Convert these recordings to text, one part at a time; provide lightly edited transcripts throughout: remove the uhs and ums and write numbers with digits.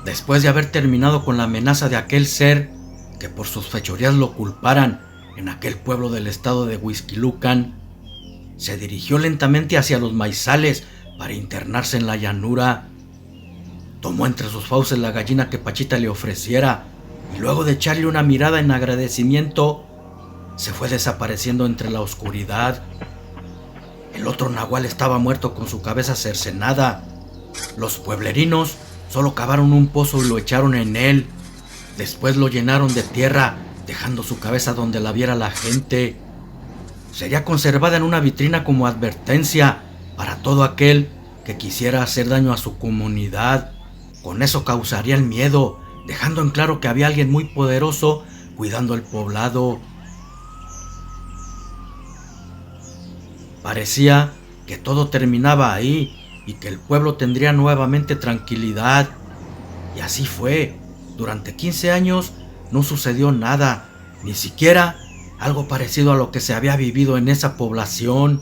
Después de haber terminado con la amenaza de aquel ser que por sus fechorías lo culparan en aquel pueblo del estado de Huixquilucan, se dirigió lentamente hacia los maizales para internarse en la llanura. Tomó entre sus fauces la gallina que Pachita le ofreciera y luego de echarle una mirada en agradecimiento, se fue desapareciendo entre la oscuridad. El otro nahual estaba muerto con su cabeza cercenada. Los pueblerinos solo cavaron un pozo y lo echaron en él. Después lo llenaron de tierra, dejando su cabeza donde la viera la gente. Sería conservada en una vitrina como advertencia para todo aquel que quisiera hacer daño a su comunidad. Con eso causaría el miedo, dejando en claro que había alguien muy poderoso cuidando el poblado. Parecía que todo terminaba ahí y que el pueblo tendría nuevamente tranquilidad. Y así fue. Durante 15 años no sucedió nada, ni siquiera algo parecido a lo que se había vivido en esa población.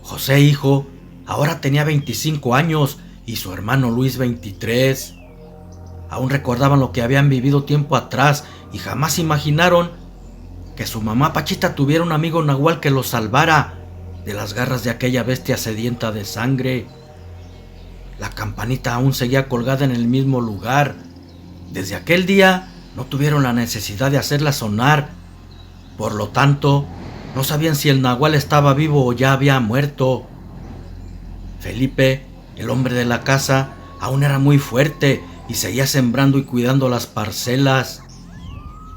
José hijo ahora tenía 25 años y su hermano Luis 23. Aún recordaban lo que habían vivido tiempo atrás y jamás imaginaron que su mamá Pachita tuviera un amigo nahual que los salvara de las garras de aquella bestia sedienta de sangre. La campanita aún seguía colgada en el mismo lugar. Desde aquel día no tuvieron la necesidad de hacerla sonar. Por lo tanto, no sabían si el nahual estaba vivo o ya había muerto. Felipe, el hombre de la casa, aún era muy fuerte y seguía sembrando y cuidando las parcelas.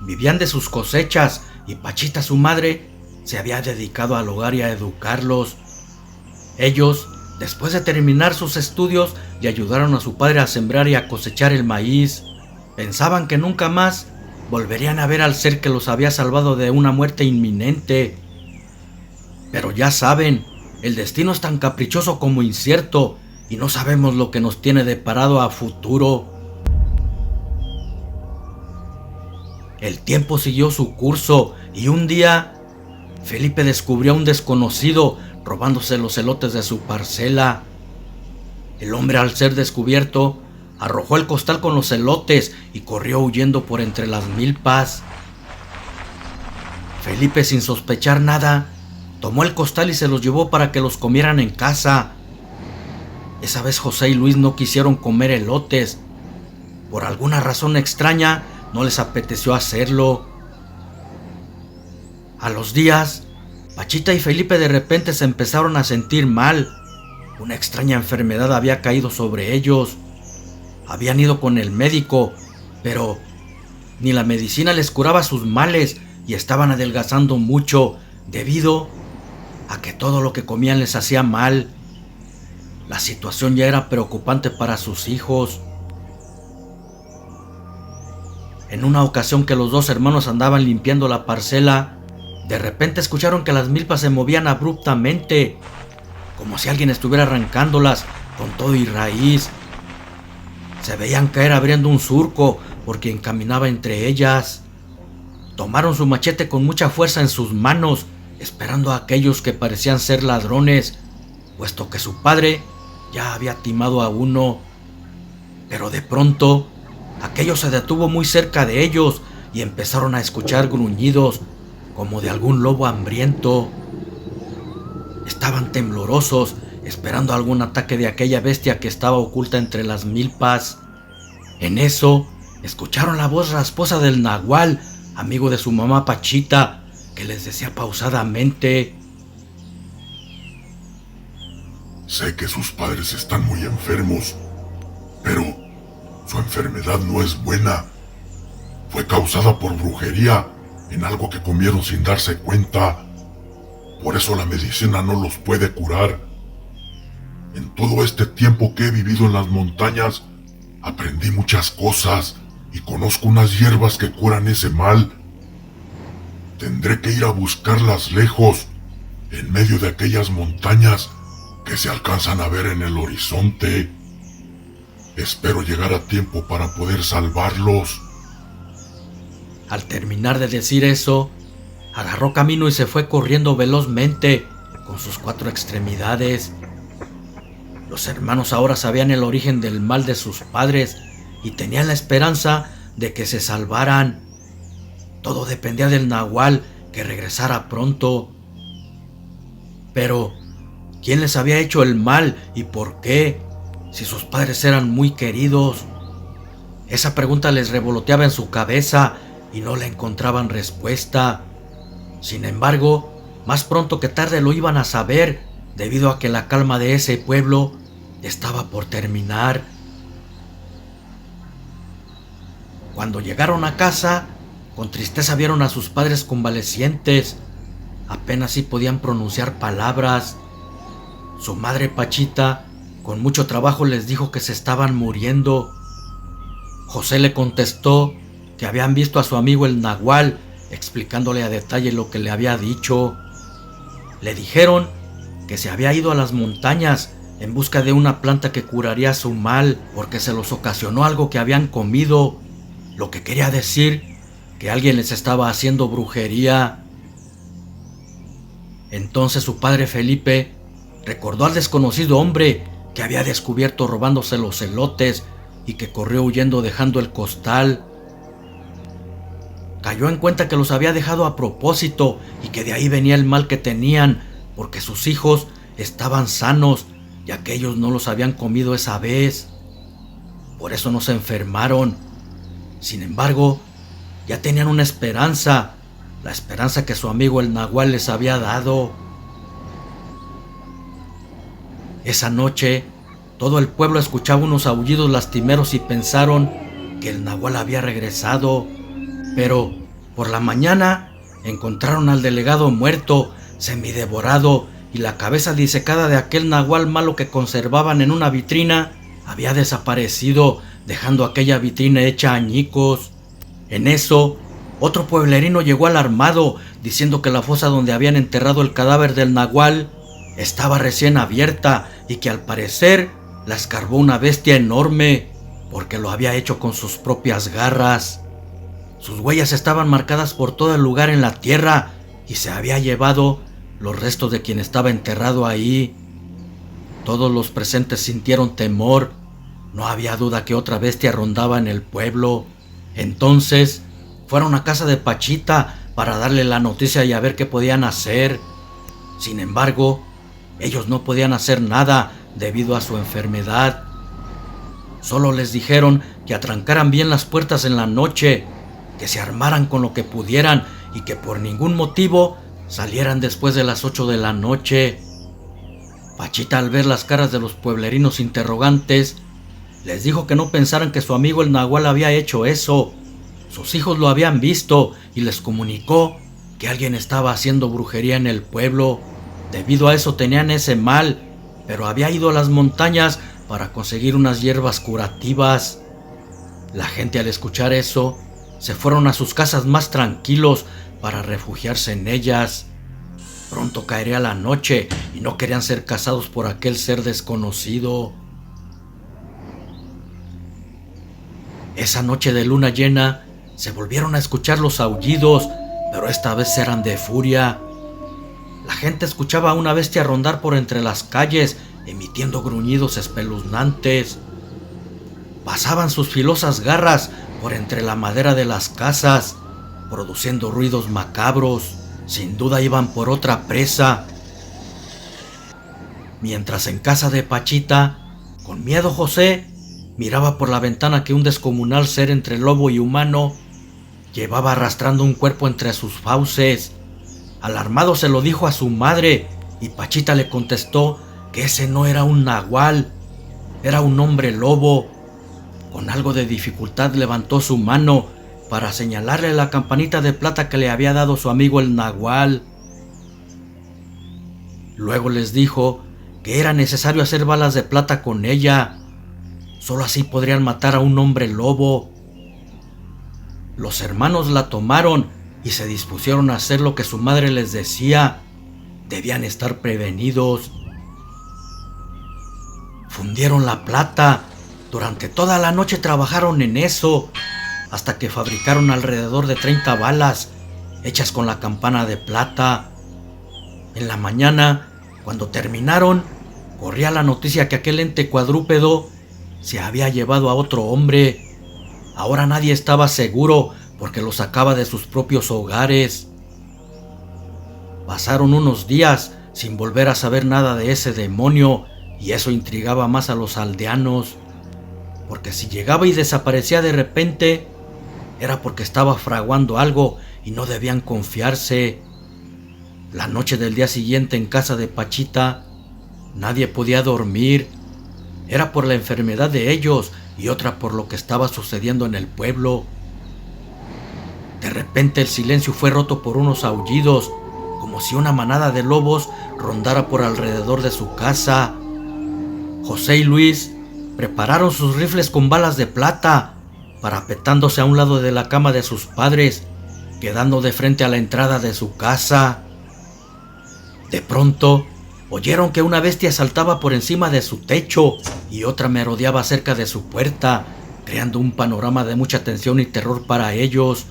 Vivían de sus cosechas y Pachita, su madre, se había dedicado al hogar y a educarlos. Ellos, después de terminar sus estudios, le ayudaron a su padre a sembrar y a cosechar el maíz. Pensaban que nunca más volverían a ver al ser que los había salvado de una muerte inminente. Pero ya saben, el destino es tan caprichoso como incierto y no sabemos lo que nos tiene deparado a futuro. El tiempo siguió su curso y un día Felipe descubrió a un desconocido robándose los elotes de su parcela. El hombre, al ser descubierto, arrojó el costal con los elotes y corrió huyendo por entre las milpas. Felipe, sin sospechar nada, tomó el costal y se los llevó para que los comieran en casa. Esa vez José y Luis no quisieron comer elotes. Por alguna razón extraña, no les apeteció hacerlo. A los días, Pachita y Felipe de repente se empezaron a sentir mal. Una extraña enfermedad había caído sobre ellos. Habían ido con el médico, pero ni la medicina les curaba sus males y estaban adelgazando mucho debido a que todo lo que comían les hacía mal. La situación ya era preocupante para sus hijos. En una ocasión que los dos hermanos andaban limpiando la parcela, de repente escucharon que las milpas se movían abruptamente, como si alguien estuviera arrancándolas con todo y raíz. Se veían caer abriendo un surco por quien caminaba entre ellas. Tomaron su machete con mucha fuerza en sus manos, esperando a aquellos que parecían ser ladrones, puesto que su padre ya había timado a uno. Pero de pronto, aquello se detuvo muy cerca de ellos y empezaron a escuchar gruñidos como de algún lobo hambriento. Estaban temblorosos, esperando algún ataque de aquella bestia que estaba oculta entre las milpas. En eso, escucharon la voz rasposa del nahual, amigo de su mamá Pachita, que les decía pausadamente: sé que sus padres están muy enfermos, pero su enfermedad no es buena. Fue causada por brujería en algo que comieron sin darse cuenta. Por eso la medicina no los puede curar. En todo este tiempo que he vivido en las montañas, aprendí muchas cosas y conozco unas hierbas que curan ese mal. Tendré que ir a buscarlas lejos, en medio de aquellas montañas que se alcanzan a ver en el horizonte. Espero llegar a tiempo para poder salvarlos. Al terminar de decir eso, agarró camino y se fue corriendo velozmente con sus 4 extremidades. Los hermanos ahora sabían el origen del mal de sus padres y tenían la esperanza de que se salvaran. Todo dependía del nahual que regresara pronto. Pero, ¿quién les había hecho el mal y por qué? Si sus padres eran muy queridos. Esa pregunta les revoloteaba en su cabeza y no le encontraban respuesta. Sin embargo, más pronto que tarde lo iban a saber, debido a que la calma de ese pueblo estaba por terminar. Cuando llegaron a casa, con tristeza vieron a sus padres convalecientes. Apenas si podían pronunciar palabras. Su madre Pachita, con mucho trabajo, les dijo que se estaban muriendo. José le contestó que habían visto a su amigo el nahual, explicándole a detalle lo que le había dicho. Le dijeron que se había ido a las montañas en busca de una planta que curaría su mal, porque se los ocasionó algo que habían comido, lo que quería decir que alguien les estaba haciendo brujería. Entonces su padre Felipe recordó al desconocido hombre que había descubierto robándose los elotes y que corrió huyendo dejando el costal. Cayó en cuenta que los había dejado a propósito y que de ahí venía el mal que tenían, porque sus hijos estaban sanos, ya que ellos no los habían comido esa vez. Por eso no se enfermaron. Sin embargo, ya tenían una esperanza, la esperanza que su amigo el nahual les había dado. Esa noche, todo el pueblo escuchaba unos aullidos lastimeros y pensaron que el nahual había regresado. Pero por la mañana encontraron al delegado muerto, semidevorado, y la cabeza disecada de aquel nahual malo que conservaban en una vitrina había desaparecido, dejando aquella vitrina hecha añicos. En eso, otro pueblerino llegó alarmado, diciendo que la fosa donde habían enterrado el cadáver del nahual estaba recién abierta y que al parecer la escarbó una bestia enorme, porque lo había hecho con sus propias garras. Sus huellas estaban marcadas por todo el lugar en la tierra y se había llevado los restos de quien estaba enterrado ahí. Todos los presentes sintieron temor. No había duda que otra bestia rondaba en el pueblo. Entonces fueron a casa de Pachita para darle la noticia y a ver qué podían hacer. Sin embargo, ellos no podían hacer nada debido a su enfermedad. Solo les dijeron que atrancaran bien las puertas en la noche, que se armaran con lo que pudieran y que por ningún motivo salieran después de las 8 de la noche. Pachita, al ver las caras de los pueblerinos interrogantes, les dijo que no pensaran que su amigo el nahual había hecho eso. Sus hijos lo habían visto y les comunicó que alguien estaba haciendo brujería en el pueblo. Debido a eso tenían ese mal, pero había ido a las montañas para conseguir unas hierbas curativas. La gente, al escuchar eso, se fueron a sus casas más tranquilos para refugiarse en ellas. Pronto caería la noche y no querían ser cazados por aquel ser desconocido. Esa noche de luna llena se volvieron a escuchar los aullidos, pero esta vez eran de furia. La gente escuchaba a una bestia rondar por entre las calles, emitiendo gruñidos espeluznantes. Pasaban sus filosas garras por entre la madera de las casas, produciendo ruidos macabros. Sin duda iban por otra presa. Mientras en casa de Pachita, con miedo José miraba por la ventana que un descomunal ser entre lobo y humano llevaba arrastrando un cuerpo entre sus fauces. Alarmado se lo dijo a su madre y Pachita le contestó que ese no era un nahual, era un hombre lobo. Con algo de dificultad levantó su mano para señalarle la campanita de plata que le había dado su amigo el nahual. Luego les dijo que era necesario hacer balas de plata con ella. Solo así podrían matar a un hombre lobo. Los hermanos la tomaron y se dispusieron a hacer lo que su madre les decía. Debían estar prevenidos. Fundieron la plata. Durante toda la noche trabajaron en eso, hasta que fabricaron alrededor de 30 balas, hechas con la campana de plata. En la mañana, cuando terminaron, corría la noticia que aquel ente cuadrúpedo se había llevado a otro hombre. Ahora nadie estaba seguro porque lo sacaba de sus propios hogares. Pasaron unos días sin volver a saber nada de ese demonio, y eso intrigaba más a los aldeanos, porque si llegaba y desaparecía de repente, era porque estaba fraguando algo y no debían confiarse. La noche del día siguiente en casa de Pachita, nadie podía dormir. Era por la enfermedad de ellos y otra por lo que estaba sucediendo en el pueblo. De repente el silencio fue roto por unos aullidos, como si una manada de lobos rondara por alrededor de su casa. José y Luis prepararon sus rifles con balas de plata, parapetándose a un lado de la cama de sus padres, quedando de frente a la entrada de su casa. De pronto, oyeron que una bestia saltaba por encima de su techo y otra merodeaba cerca de su puerta, creando un panorama de mucha tensión y terror para ellos,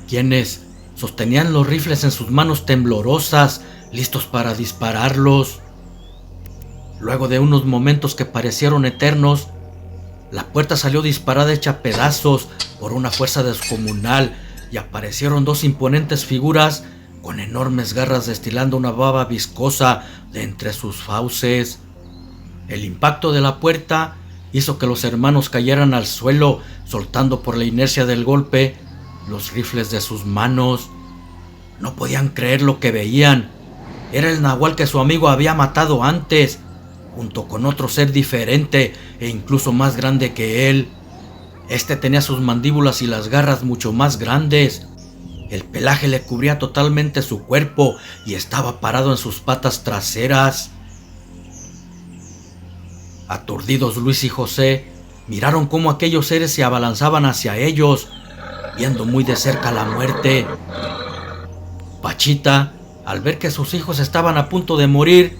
quienes sostenían los rifles en sus manos temblorosas, listos para dispararlos. Luego de unos momentos que parecieron eternos, la puerta salió disparada hecha pedazos por una fuerza descomunal y aparecieron dos imponentes figuras con enormes garras destilando una baba viscosa de entre sus fauces. El impacto de la puerta hizo que los hermanos cayeran al suelo, soltando por la inercia del golpe los rifles de sus manos. No podían creer lo que veían. Era el nahual que su amigo había matado antes, junto con otro ser diferente e incluso más grande que él. Este tenía sus mandíbulas y las garras mucho más grandes. El pelaje le cubría totalmente su cuerpo y estaba parado en sus patas traseras. Aturdidos, Luis y José miraron cómo aquellos seres se abalanzaban hacia ellos, viendo muy de cerca la muerte. Pachita, al ver que sus hijos estaban a punto de morir,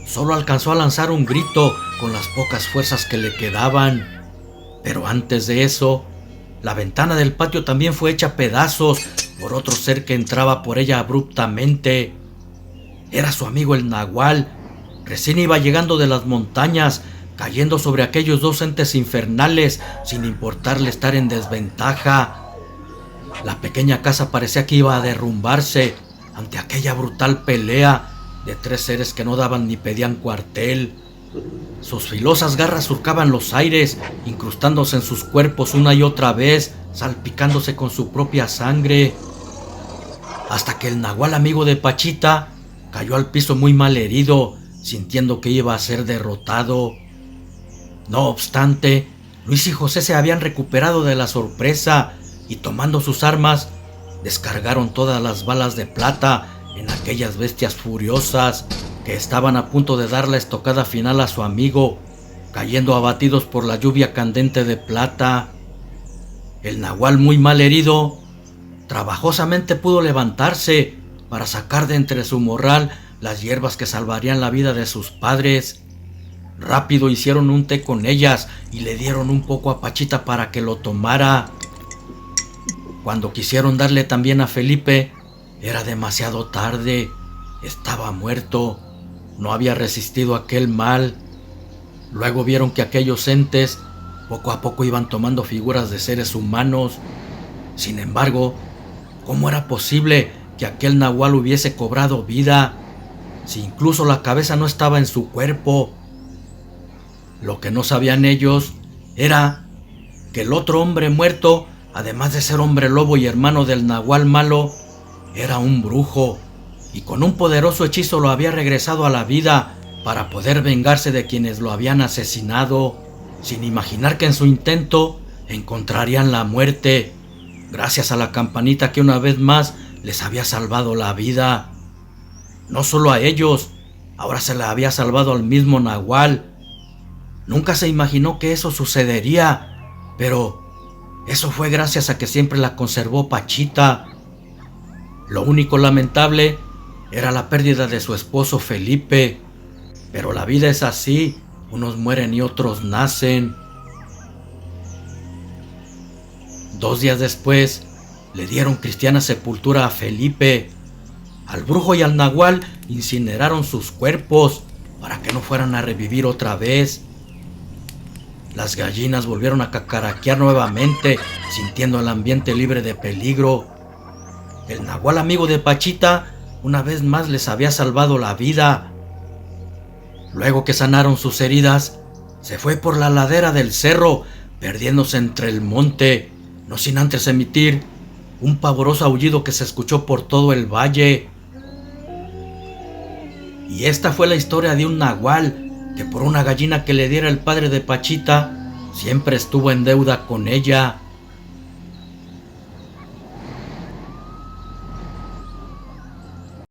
solo alcanzó a lanzar un grito con las pocas fuerzas que le quedaban. Pero antes de eso, la ventana del patio también fue hecha pedazos por otro ser que entraba por ella abruptamente. Era su amigo el nahual. Recién iba llegando de las montañas, cayendo sobre aquellos dos entes infernales sin importarle estar en desventaja. La pequeña casa parecía que iba a derrumbarse ante aquella brutal pelea de tres seres que no daban ni pedían cuartel. Sus filosas garras surcaban los aires, incrustándose en sus cuerpos una y otra vez, salpicándose con su propia sangre, hasta que el nahual amigo de Pachita cayó al piso muy mal herido, sintiendo que iba a ser derrotado. No obstante, Luis y José se habían recuperado de la sorpresa y, tomando sus armas, descargaron todas las balas de plata en aquellas bestias furiosas que estaban a punto de dar la estocada final a su amigo, cayendo abatidos por la lluvia candente de plata. El nahual, muy mal herido, trabajosamente pudo levantarse para sacar de entre su morral las hierbas que salvarían la vida de sus padres. Rápido hicieron un té con ellas y le dieron un poco a Pachita para que lo tomara. Cuando quisieron darle también a Felipe, era demasiado tarde. Estaba muerto. No había resistido aquel mal. Luego vieron que aquellos entes poco a poco iban tomando figuras de seres humanos. Sin embargo, ¿cómo era posible que aquel nahual hubiese cobrado vida, si incluso la cabeza no estaba en su cuerpo? Lo que no sabían ellos era que el otro hombre muerto, además de ser hombre lobo y hermano del nahual malo, era un brujo, y con un poderoso hechizo lo había regresado a la vida para poder vengarse de quienes lo habían asesinado, sin imaginar que en su intento encontrarían la muerte, gracias a la campanita que una vez más les había salvado la vida. No solo a ellos, ahora se la había salvado al mismo nahual. Nunca se imaginó que eso sucedería, pero eso fue gracias a que siempre la conservó Pachita. Lo único lamentable era la pérdida de su esposo Felipe, pero la vida es así, unos mueren y otros nacen. 2 días después, le dieron cristiana sepultura a Felipe. Al brujo y al nahual incineraron sus cuerpos, para que no fueran a revivir otra vez. Las gallinas volvieron a cacaraquear nuevamente, sintiendo el ambiente libre de peligro. El nahual amigo de Pachita una vez más les había salvado la vida. Luego que sanaron sus heridas, se fue por la ladera del cerro, perdiéndose entre el monte, no sin antes emitir un pavoroso aullido que se escuchó por todo el valle. Y esta fue la historia de un nahual que por una gallina que le diera el padre de Pachita, siempre estuvo en deuda con ella.